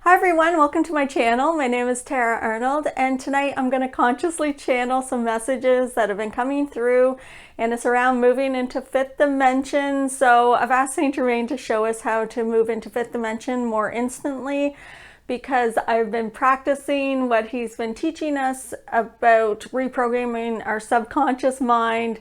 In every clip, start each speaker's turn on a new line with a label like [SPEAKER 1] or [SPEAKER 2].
[SPEAKER 1] Hi everyone, welcome to my channel. My name is Tara Arnold, and tonight I'm going to consciously channel some messages that have been coming through, and it's around moving into fifth dimension. So I've asked St Germain to show us how to move into fifth dimension more instantly, because I've been practicing what he's been teaching us about reprogramming our subconscious mind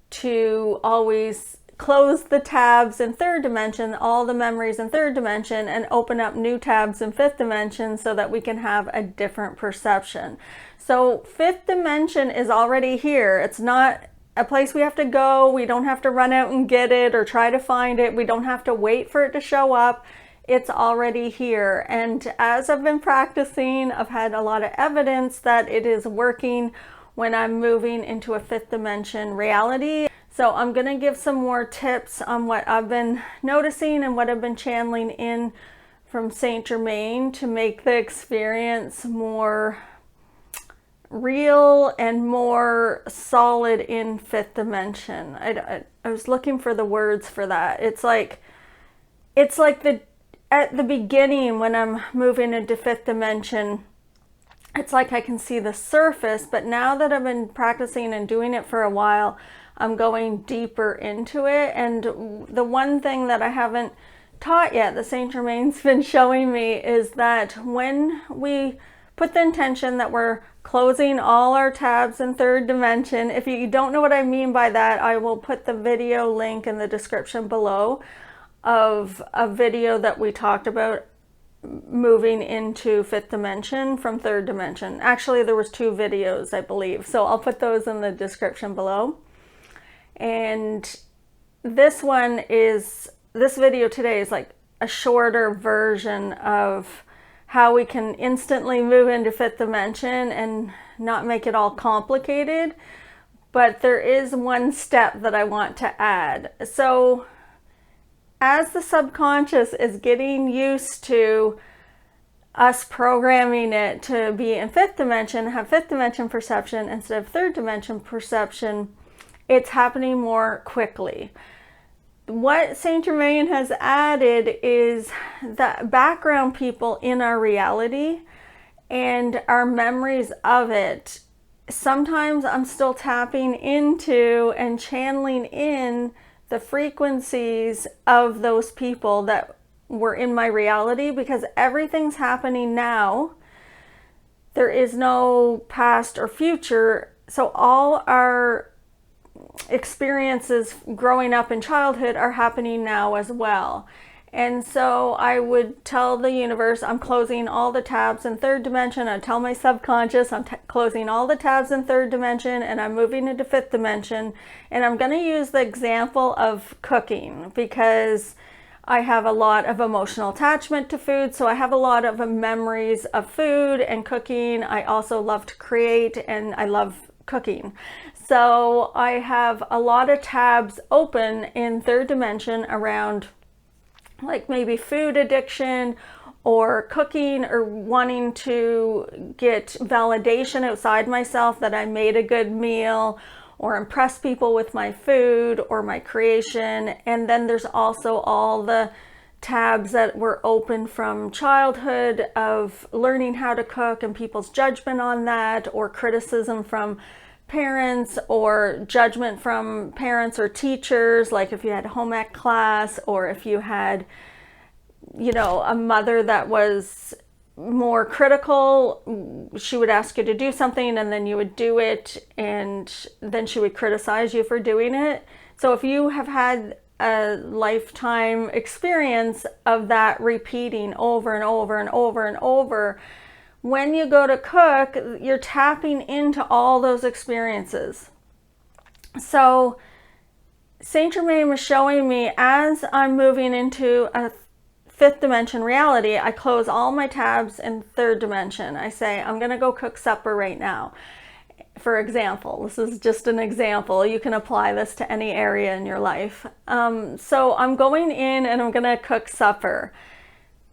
[SPEAKER 1] to always close the tabs in third dimension, all the memories in third dimension, and open up new tabs in fifth dimension so that we can have a different perception. So fifth dimension is already here. It's not a place we have to go. We don't have to run out and get it or try to find it. We don't have to wait for it to show up. It's already here. And as I've been practicing, I've had a lot of evidence that it is working when I'm moving into a fifth dimension reality. So I'm going to give some more tips on what I've been noticing and what I've been channeling in from St Germain to make the experience more real and more solid in fifth dimension. I was looking for the words for that. It's like at the beginning when I'm moving into fifth dimension, it's like I can see the surface, but now that I've been practicing and doing it for a while, I'm going deeper into it. And the one thing that I haven't taught yet, that St. Germain's been showing me, is that when we put the intention that we're closing all our tabs in third dimension, if you don't know what I mean by that, I will put the video link in the description below of a video that we talked about moving into fifth dimension from third dimension. Actually, there was 2 videos, I believe, so I'll put those in the description below. And this video today is like a shorter version of how we can instantly move into fifth dimension and not make it all complicated. But there is one step that I want to add. So as the subconscious is getting used to us programming it to be in fifth dimension, have fifth dimension perception instead of third dimension perception, it's happening more quickly. What St. Germain has added is the background people in our reality and our memories of it. Sometimes I'm still tapping into and channeling in the frequencies of those people that were in my reality, because everything's happening now. There is no past or future. So all our experiences growing up in childhood are happening now as well. And so I would tell the universe, I'm closing all the tabs in third dimension. I tell my subconscious, I'm closing all the tabs in third dimension, and I'm moving into fifth dimension. And I'm going to use the example of cooking, because I have a lot of emotional attachment to food. So I have a lot of memories of food and cooking. I also love to create, and I love cooking. So I have a lot of tabs open in third dimension around like maybe food addiction or cooking, or wanting to get validation outside myself that I made a good meal, or impress people with my food or my creation. And then there's also all the tabs that were open from childhood of learning how to cook and people's judgment on that, or criticism from parents, or judgment from parents or teachers, like if you had home ec class, or if you had, you know, a mother that was more critical. She would ask you to do something and then you would do it, and then she would criticize you for doing it. So if you have had a lifetime experience of that repeating over and over and over and over, when you go to cook, you're tapping into all those experiences. So St. Germain was showing me, as I'm moving into a fifth dimension reality, I close all my tabs in third dimension. I say, I'm going to go cook supper right now. For example, this is just an example. You can apply this to any area in your life. So I'm going in and I'm going to cook supper.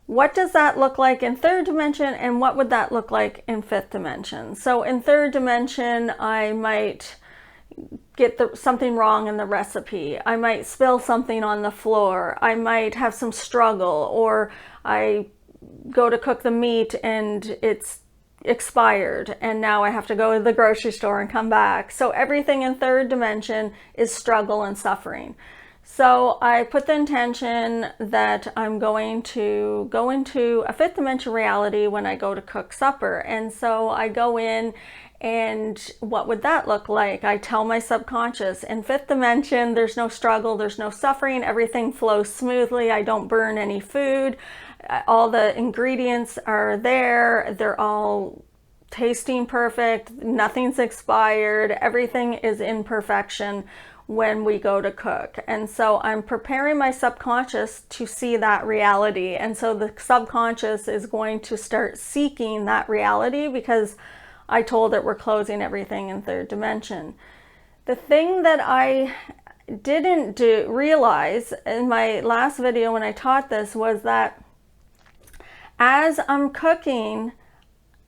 [SPEAKER 1] What does that look like in third dimension, and what would that look like in fifth dimension? So in third dimension, I might get something wrong in the recipe. I might spill something on the floor. I might have some struggle, or I go to cook the meat and it's expired, and now I have to go to the grocery store and come back. So everything in third dimension is struggle and suffering. So I put the intention that I'm going to go into a fifth dimension reality when I go to cook supper. And so I go in, and what would that look like? I tell my subconscious, in fifth dimension, there's no struggle, there's no suffering, everything flows smoothly, I don't burn any food, all the ingredients are there, they're all tasting perfect, nothing's expired, everything is in perfection when we go to cook. And so I'm preparing my subconscious to see that reality. And so the subconscious is going to start seeking that reality, because I told it we're closing everything in third dimension. The thing that I didn't realize in my last video when I taught this was that as I'm cooking,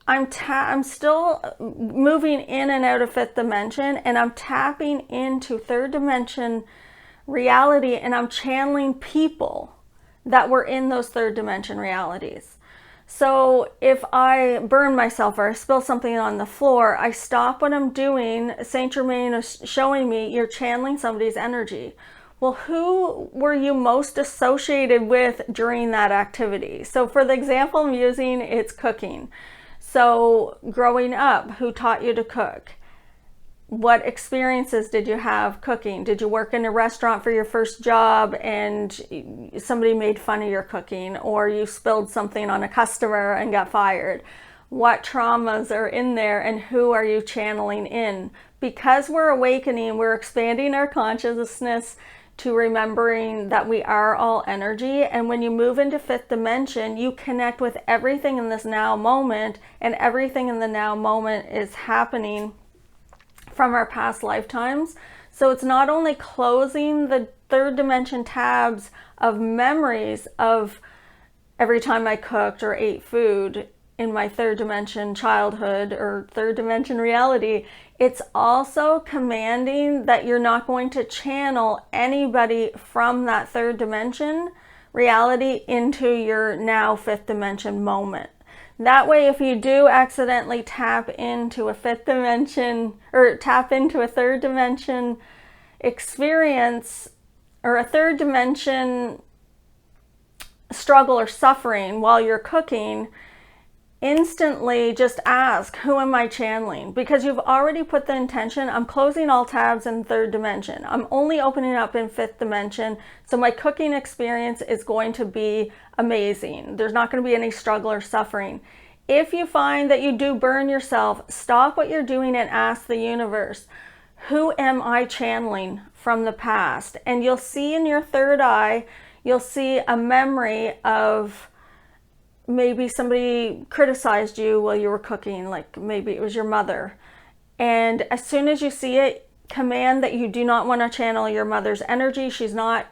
[SPEAKER 1] I'm still moving in and out of fifth dimension, and I'm tapping into third dimension reality, and I'm channeling people that were in those third dimension realities. So if I burn myself or I spill something on the floor, I stop what I'm doing. St Germain is showing me you're channeling somebody's energy. Well, who were you most associated with during that activity? So for the example I'm using, it's cooking. So growing up, who taught you to cook? What experiences did you have cooking? Did you work in a restaurant for your first job and somebody made fun of your cooking, or you spilled something on a customer and got fired? What traumas are in there, and who are you channeling in? Because we're awakening, we're expanding our consciousness to remembering that we are all energy. And when you move into fifth dimension, you connect with everything in this now moment, and everything in the now moment is happening from our past lifetimes. So it's not only closing the third dimension tabs of memories of every time I cooked or ate food in my third dimension childhood or third dimension reality, it's also commanding that you're not going to channel anybody from that third dimension reality into your now fifth dimension moment. That way, if you do accidentally tap into a fifth dimension or tap into a third dimension experience or a third dimension struggle or suffering while you're cooking, instantly just ask, who am I channeling? Because you've already put the intention, I'm closing all tabs in third dimension. I'm only opening up in fifth dimension. So my cooking experience is going to be amazing. There's not going to be any struggle or suffering. If you find that you do burn yourself, stop what you're doing and ask the universe, who am I channeling from the past? And you'll see in your third eye, you'll see a memory of maybe somebody criticized you while you were cooking, like maybe it was your mother. And as soon as you see it, command that you do not want to channel your mother's energy. She's not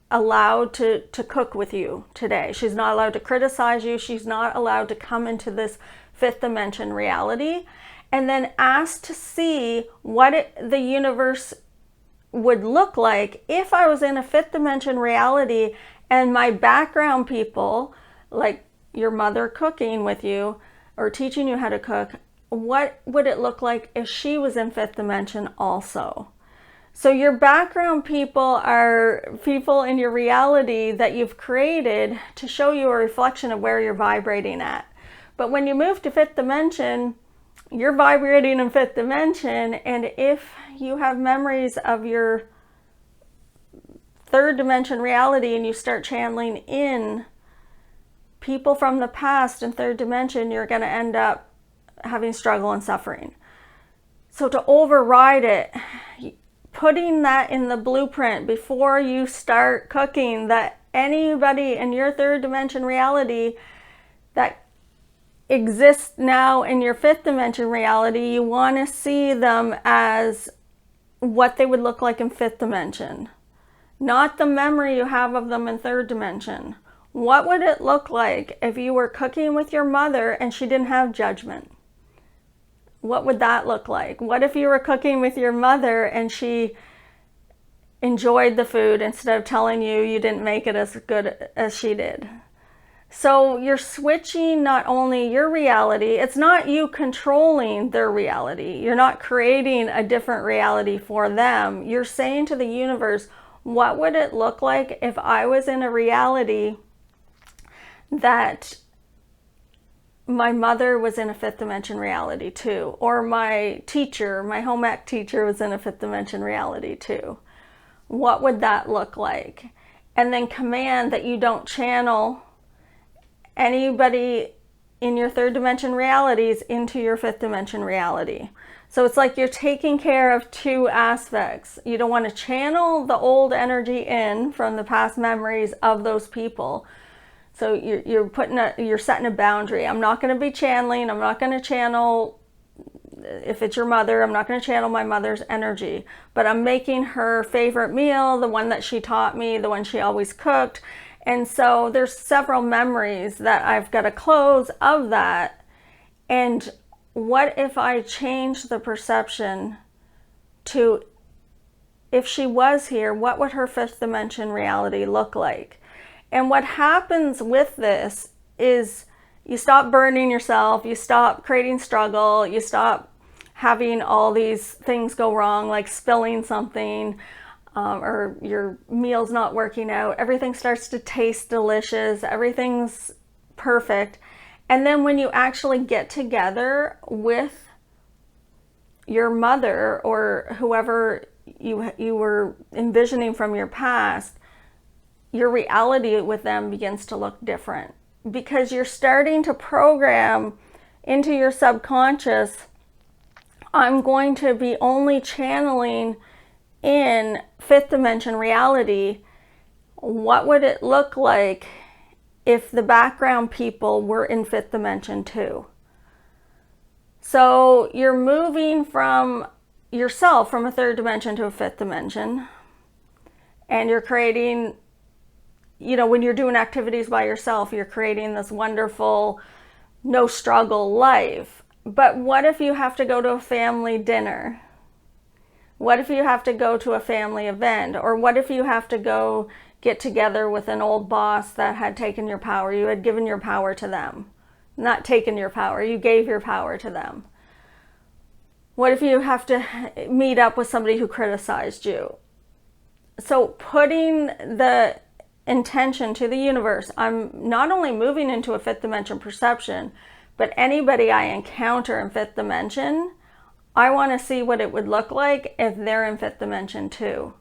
[SPEAKER 1] allowed to cook with you today. She's not allowed to criticize you. She's not allowed to come into this fifth dimension reality. And then ask to see what the universe would look like if I was in a fifth dimension reality and my background people, like your mother cooking with you or teaching you how to cook, what would it look like if she was in fifth dimension also? So your background people are people in your reality that you've created to show you a reflection of where you're vibrating at. But when you move to fifth dimension, you're vibrating in fifth dimension, and if you have memories of your third dimension reality and you start channeling in people from the past in third dimension, you're going to end up having struggle and suffering. So to override it, putting that in the blueprint before you start cooking, that anybody in your third dimension reality that exists now in your fifth dimension reality, you want to see them as what they would look like in fifth dimension, not the memory you have of them in third dimension. What would it look like if you were cooking with your mother and she didn't have judgment? What would that look like? What if you were cooking with your mother and she enjoyed the food instead of telling you you didn't make it as good as she did? So you're switching not only your reality, it's not you controlling their reality. You're not creating a different reality for them. You're saying to the universe, what would it look like if I was in a reality that my mother was in a fifth dimension reality too, or my teacher, my home ec teacher was in a fifth dimension reality too? What would that look like? And then command that you don't channel anybody in your third dimension realities into your fifth dimension reality. So it's like you're taking care of two aspects. You don't want to channel the old energy in from the past memories of those people. So you're setting a boundary. I'm not going to be channeling. I'm not going to channel, if it's your mother, I'm not going to channel my mother's energy, but I'm making her favorite meal, the one that she taught me, the one she always cooked. And so there's several memories that I've got to close of that. And what if I change the perception to, if she was here, what would her fifth dimension reality look like? And what happens with this is you stop burning yourself, you stop creating struggle, you stop having all these things go wrong, like spilling something, or your meal's not working out. Everything starts to taste delicious, everything's perfect. And then when you actually get together with your mother or whoever you were envisioning from your past, your reality with them begins to look different, because you're starting to program into your subconscious, I'm going to be only channeling in fifth dimension reality. What would it look like if the background people were in fifth dimension too? So you're moving from yourself from a third dimension to a fifth dimension, and you're creating, when you're doing activities by yourself, you're creating this wonderful, no struggle life. But what if you have to go to a family dinner? What if you have to go to a family event? Or what if you have to go get together with an old boss that had taken your power? You had given your power to them. Not taken your power, you gave your power to them. What if you have to meet up with somebody who criticized you? So putting the intention to the universe, I'm not only moving into a fifth dimension perception, but anybody I encounter in fifth dimension, I want to see what it would look like if they're in fifth dimension too.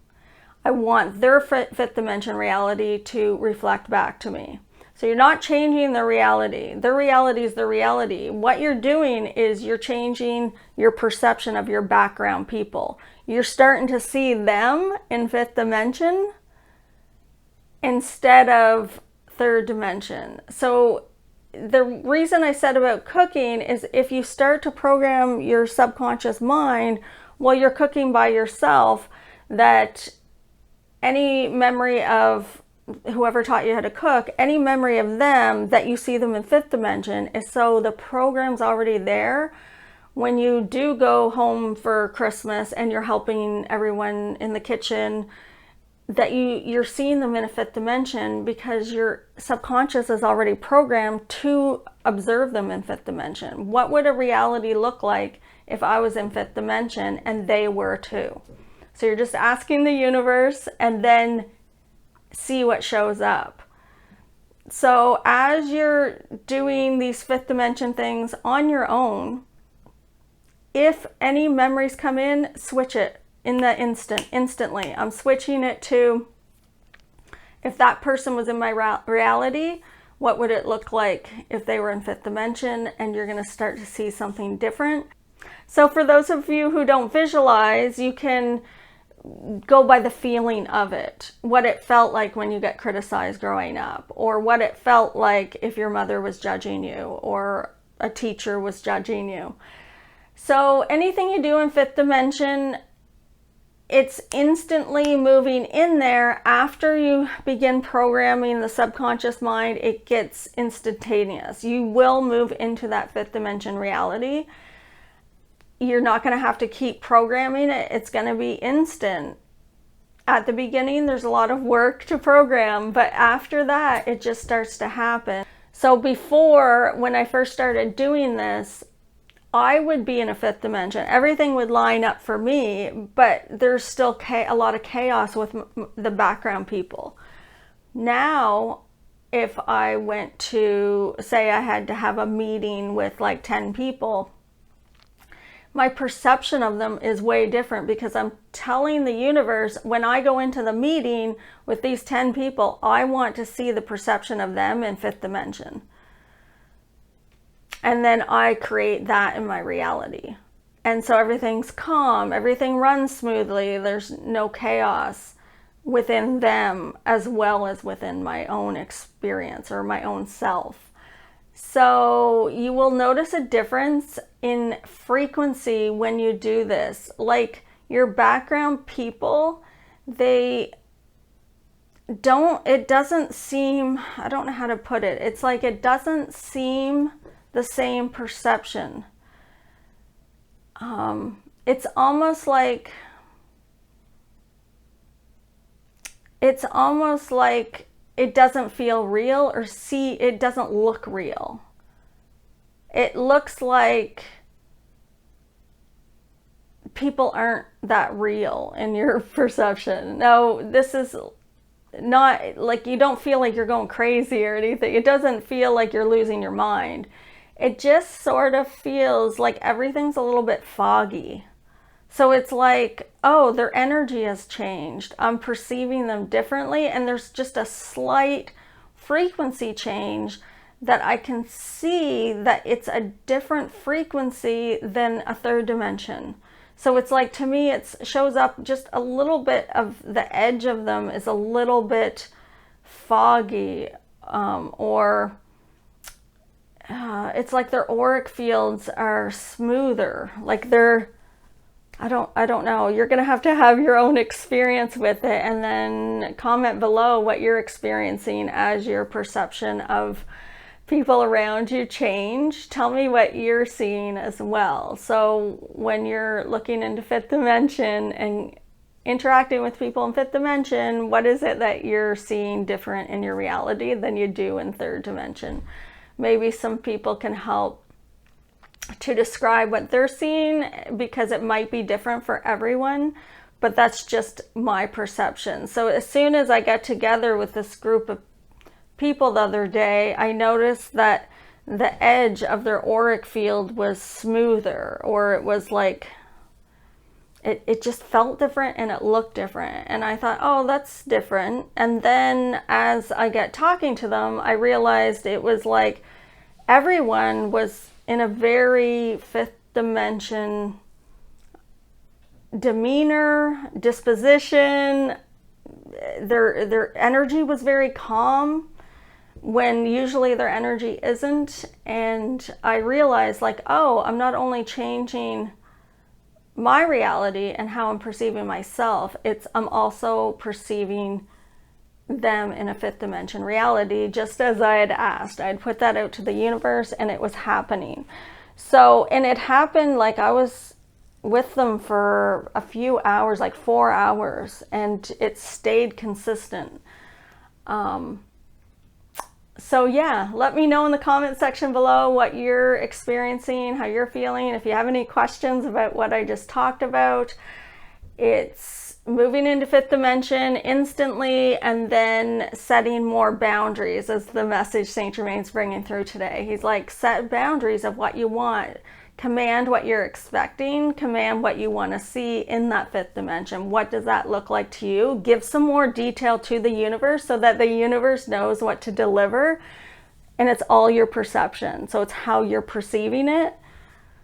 [SPEAKER 1] I want their fifth dimension reality to reflect back to me. So you're not changing their reality. Their reality is their reality. What you're doing is you're changing your perception of your background people. You're starting to see them in fifth dimension instead of third dimension. So the reason I said about cooking is if you start to program your subconscious mind while you're cooking by yourself, that any memory of whoever taught you how to cook, any memory of them, that you see them in fifth dimension, is so the program's already there. When you do go home for Christmas and you're helping everyone in the kitchen, that you're seeing them in a fifth dimension because your subconscious is already programmed to observe them in fifth dimension. What would a reality look like if I was in fifth dimension and they were too? So you're just asking the universe and then see what shows up. So as you're doing these fifth dimension things on your own, if any memories come in, switch it. In the instantly. I'm switching it to, if that person was in my reality, what would it look like if they were in fifth dimension? And you're going to start to see something different. So for those of you who don't visualize, you can go by the feeling of it. What it felt like when you get criticized growing up, or what it felt like if your mother was judging you or a teacher was judging you. So anything you do in fifth dimension, it's instantly moving in there. After you begin programming the subconscious mind, it gets instantaneous. You will move into that fifth dimension reality. You're not going to have to keep programming it. It's going to be instant. At the beginning, there's a lot of work to program, but after that, it just starts to happen. So before, when I first started doing this, I would be in a fifth dimension. Everything would line up for me, but there's still a lot of chaos with the background people. Now, if I went to, say I had to have a meeting with like 10 people, my perception of them is way different, because I'm telling the universe, when I go into the meeting with these 10 people, I want to see the perception of them in fifth dimension. And then I create that in my reality. And so everything's calm, everything runs smoothly, there's no chaos within them as well as within my own experience or my own self. So you will notice a difference in frequency when you do this. Like your background people, it doesn't seem, I don't know how to put it. It's like it doesn't seem the same perception. It's almost like it doesn't feel real, or it doesn't look real. It looks like people aren't that real in your perception. No, this is not like, you don't feel like you're going crazy or anything. It doesn't feel like you're losing your mind. It just sort of feels like everything's a little bit foggy. So it's like, oh, their energy has changed. I'm perceiving them differently, and there's just a slight frequency change that I can see that it's a different frequency than a third dimension. So it's like, to me, it shows up just a little bit of the edge of them is a little bit foggy, or it's like their auric fields are smoother, like they're, I don't know. You're going to have your own experience with it, and then comment below what you're experiencing as your perception of people around you change. Tell me what you're seeing as well. So when you're looking into fifth dimension and interacting with people in fifth dimension, what is it that you're seeing different in your reality than you do in third dimension? Maybe some people can help to describe what they're seeing, because it might be different for everyone, but that's just my perception. So as soon as I got together with this group of people the other day, I noticed that the edge of their auric field was smoother, or it was like, it just felt different and it looked different. And I thought, oh, that's different. And then as I got talking to them, I realized it was like everyone was in a very fifth dimension demeanor, disposition. Their energy was very calm, when usually their energy isn't. And I realized, like, oh, I'm not only changing my reality and how I'm perceiving myself, I'm also perceiving them in a fifth dimension reality, just as I had asked. I'd put that out to the universe, and it was happening. So, and it happened like I was with them for a few hours, like 4 hours, and it stayed consistent. So yeah, let me know in the comment section below what you're experiencing, how you're feeling. If you have any questions about what I just talked about, it's moving into fifth dimension instantly, and then setting more boundaries, as the message St. Germain's bringing through today. He's like, set boundaries of what you want. Command what you're expecting. Command what you want to see in that fifth dimension. What does that look like to you? Give some more detail to the universe, so that the universe knows what to deliver. And it's all your perception. So it's how you're perceiving it.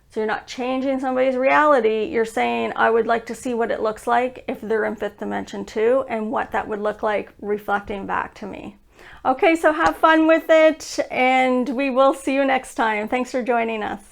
[SPEAKER 1] So you're not changing somebody's reality. You're saying, I would like to see what it looks like if they're in fifth dimension too, and what that would look like reflecting back to me. Okay, so have fun with it, and we will see you next time. Thanks for joining us.